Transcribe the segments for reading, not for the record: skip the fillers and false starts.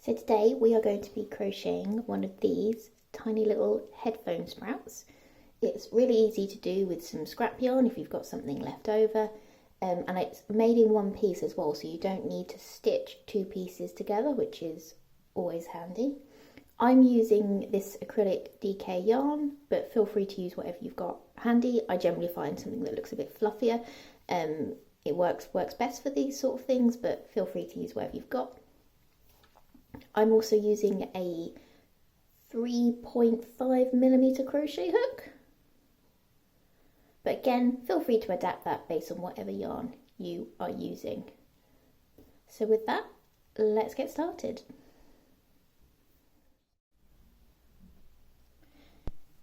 So today we are going to be crocheting one of these tiny little headphone sprouts. It's really easy to do with some scrap yarn if you've got something left over, and it's made in one piece as well, so you don't need to stitch two pieces together, which is always handy. I'm using this acrylic DK yarn, but feel free to use whatever you've got handy. I generally find something that looks a bit fluffier. It works best for these sort of things, but feel free to use whatever you've got. I'm also using a 3.5mm crochet hook, but again, feel free to adapt that based on whatever yarn you are using. So with that, let's get started.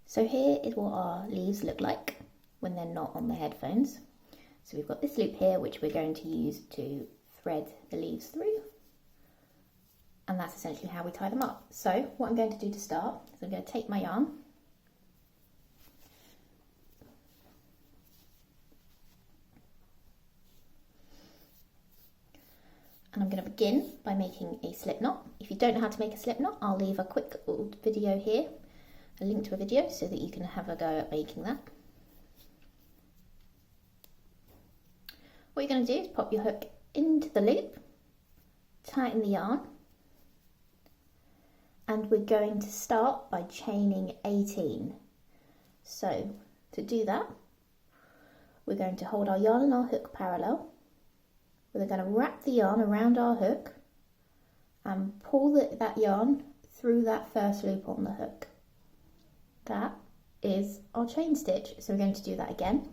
So here is what our leaves look like when they're not on the headphones. So we've got this loop here, which we're going to use to thread the leaves through. And that's essentially how we tie them up. So what I'm going to do to start is I'm going to take my yarn, and I'm going to begin by making a slip knot. If you don't know how to make a slip knot, I'll leave a quick little video here, a link to a video, so that you can have a go at making that. What you're going to do is pop your hook into the loop, tighten the yarn, and we're going to start by chaining 18. So to do that, we're going to hold our yarn and our hook parallel. We're going to wrap the yarn around our hook and pull that yarn through that first loop on the hook. That is our chain stitch. So we're going to do that again.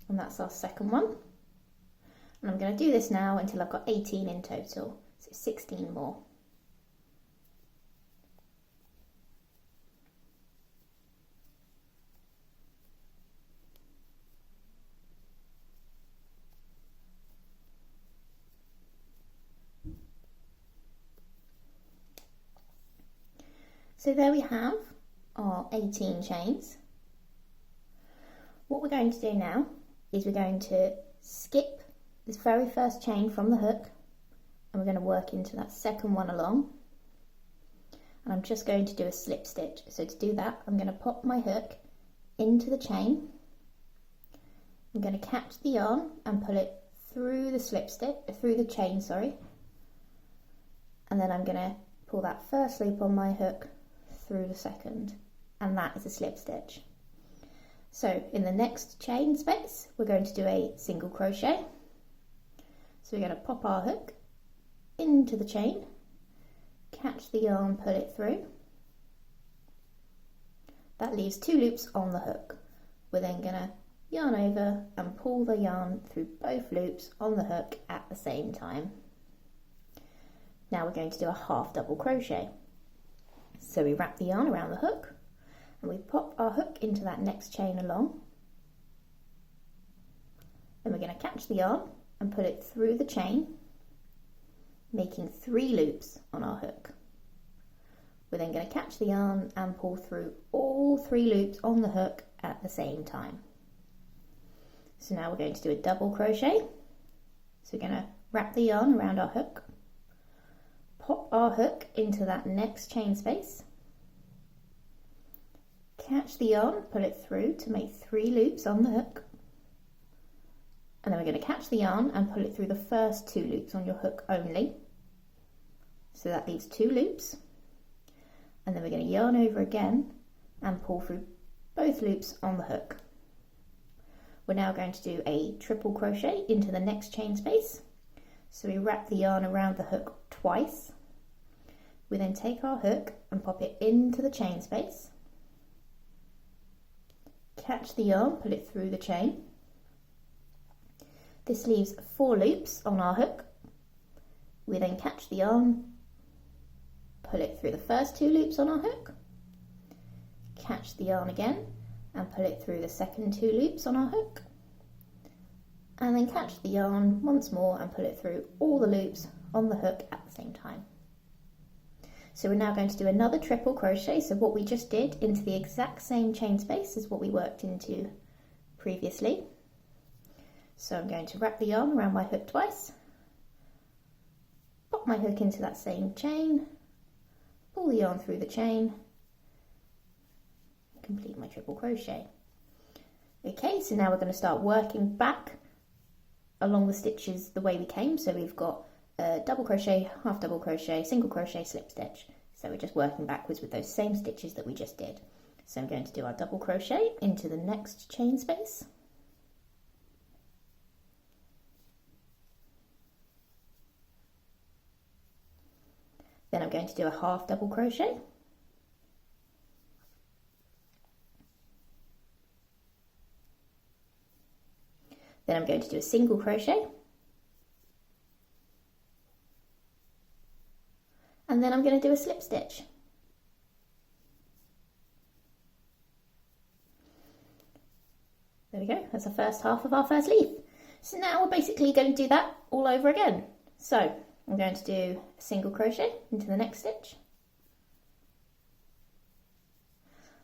And that's our second one. And I'm going to do this now until I've got 18 in total, so 16 more. So there we have our 18 chains. What we're going to do now is we're going to skip this very first chain from the hook, and we're going to work into that second one along, and I'm just going to do a slip stitch. So to do that, I'm going to pop my hook into the chain. I'm going to catch the yarn and pull it through the through the chain, and then I'm going to pull that first loop on my hook through the second, and that is a slip stitch. So in the next chain space, we're going to do a single crochet. So we're going to pop our hook into the chain, catch the yarn, pull it through. That leaves 2 loops on the hook. We're then going to yarn over and pull the yarn through both loops on the hook at the same time. Now we're going to do a half double crochet. So we wrap the yarn around the hook and we pop our hook into that next chain along. Then we're going to catch the yarn and pull it through the chain, making 3 loops on our hook. We're then going to catch the yarn and pull through all 3 loops on the hook at the same time. So now we're going to do a double crochet. So we're going to wrap the yarn around our hook, pop our hook into that next chain space, catch the yarn, pull it through to make 3 loops on the hook, and then we're going to catch the yarn and pull it through the first 2 loops on your hook only. So that leaves 2 loops. And then we're going to yarn over again and pull through both loops on the hook. We're now going to do a triple crochet into the next chain space. So we wrap the yarn around the hook twice. We then take our hook and pop it into the chain space. Catch the yarn, pull it through the chain. This leaves 4 loops on our hook. We then catch the yarn, pull it through the first 2 loops on our hook, catch the yarn again and pull it through the second 2 loops on our hook, and then catch the yarn once more and pull it through all the loops on the hook at the same time. So we're now going to do another triple crochet. So what we just did into the exact same chain space as what we worked into previously. So I'm going to wrap the yarn around my hook twice, pop my hook into that same chain, pull the yarn through the chain, complete my triple crochet. Okay, so now we're going to start working back along the stitches the way we came. So we've got double crochet, half double crochet, single crochet, slip stitch. So we're just working backwards with those same stitches that we just did. So I'm going to do our double crochet into the next chain space. Then I'm going to do a half double crochet. Then I'm going to do a single crochet. And then I'm going to do a slip stitch. There we go, that's the first half of our first leaf. So now we're basically going to do that all over again. So I'm going to do a single crochet into the next stitch.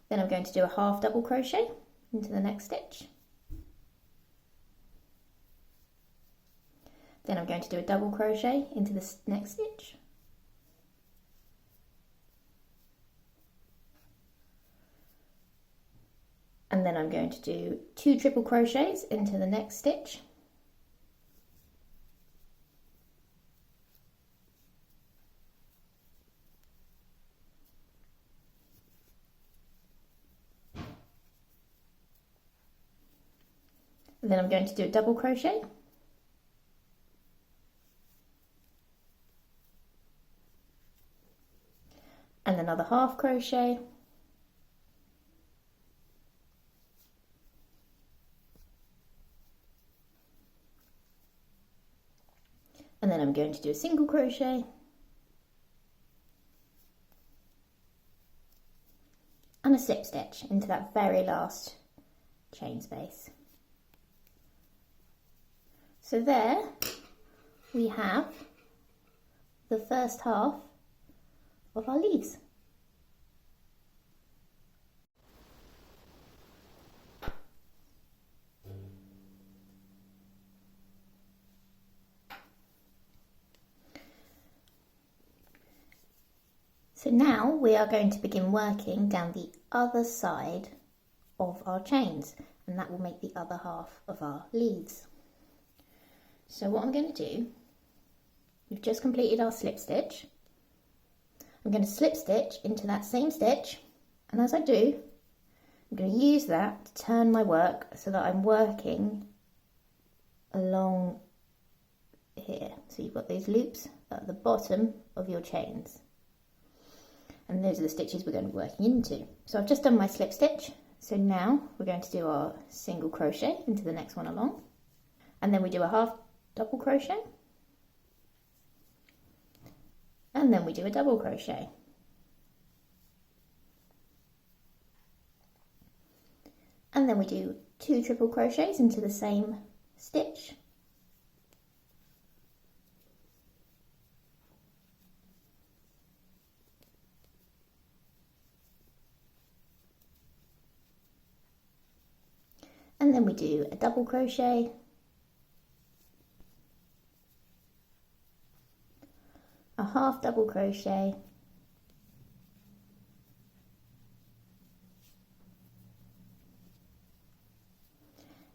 Then I'm going to do a half double crochet into the next stitch. Then I'm going to do a double crochet into the next stitch. And then I'm going to do 2 triple crochets into the next stitch. And then I'm going to do a double crochet. And another half crochet. And then I'm going to do a single crochet. And a slip stitch into that very last chain space. So there we have the first half of our leaves. So now we are going to begin working down the other side of our chains, and that will make the other half of our leaves. So what I'm going to do, we've just completed our slip stitch. I'm going to slip stitch into that same stitch, and as I do, I'm going to use that to turn my work so that I'm working along here. So you've got these loops at the bottom of your chains. And those are the stitches we're going to be working into. So I've just done my slip stitch. So now we're going to do our single crochet into the next one along. And then we do a half double crochet. And then we do a double crochet. And then we do 2 triple crochets into the same stitch. And then we do a double crochet, a half double crochet,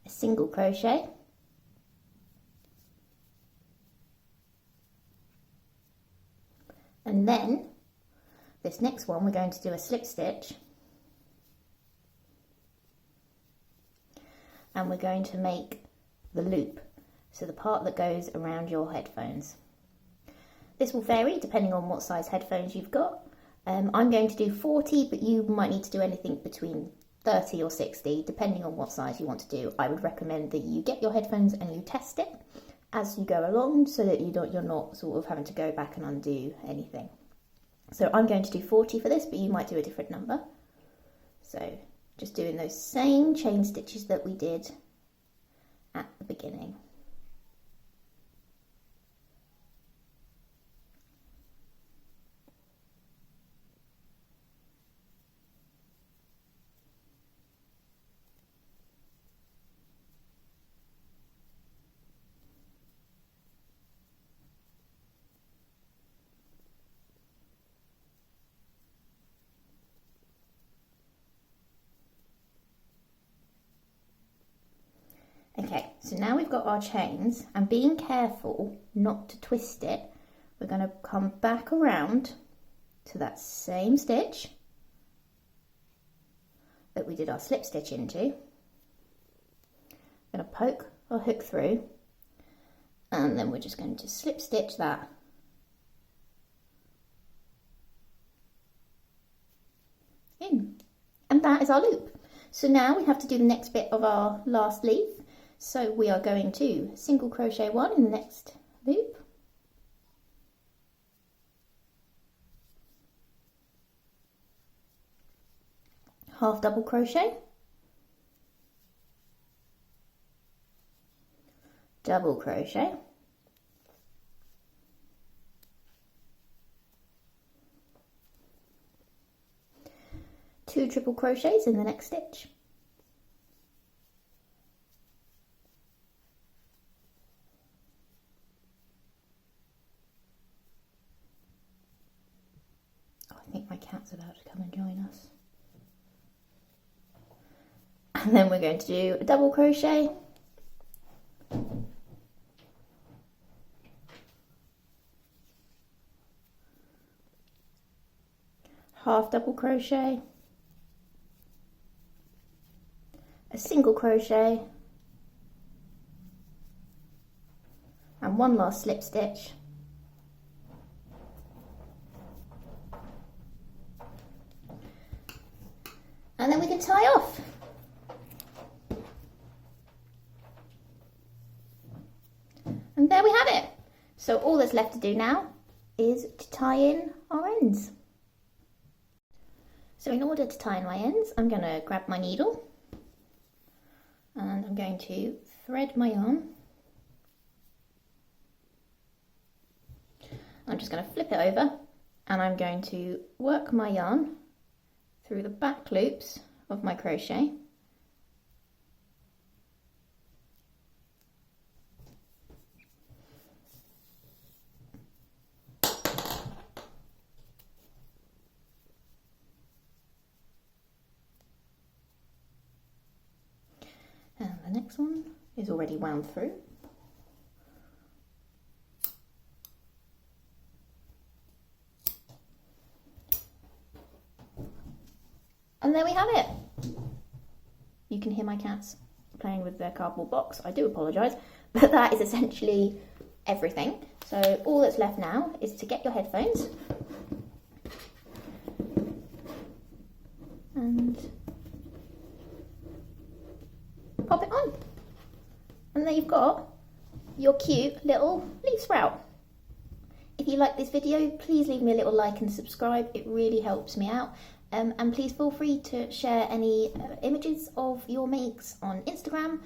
a single crochet, and then this next one we're going to do a slip stitch. And we're going to make the loop, so the part that goes around your headphones. This will vary depending on what size headphones you've got. I'm going to do 40, but you might need to do anything between 30 or 60, depending on what size you want to do. I would recommend that you get your headphones and you test it as you go along, so that you're not sort of having to go back and undo anything. So I'm going to do 40 for this, but you might do a different number. So just doing those same chain stitches that we did at the beginning. Okay, so now we've got our chains, and being careful not to twist it, we're going to come back around to that same stitch that we did our slip stitch into. I'm going to poke our hook through, and then we're just going to slip stitch that in, and that is our loop. So now we have to do the next bit of our last leaf. So we are going to single crochet 1 in the next loop, half double crochet, double crochet, two triple crochets in the next stitch, I think my cat's about to come and join us. And then we're going to do a double crochet, half double crochet, a single crochet, and one last slip stitch. And then we can tie off. And there we have it. So all that's left to do now is to tie in our ends. So in order to tie in my ends, I'm going to grab my needle and I'm going to thread my yarn. I'm just going to flip it over and I'm going to work my yarn through the back loops of my crochet. And the next one is already wound through. And there we have it. You can hear my cats playing with their cardboard box. I do apologise, but that is essentially everything. So all that's left now is to get your headphones and pop it on. And there you've got your cute little leaf sprout. If you like this video, please leave me a little like and subscribe. It really helps me out. And please feel free to share any images of your makes on Instagram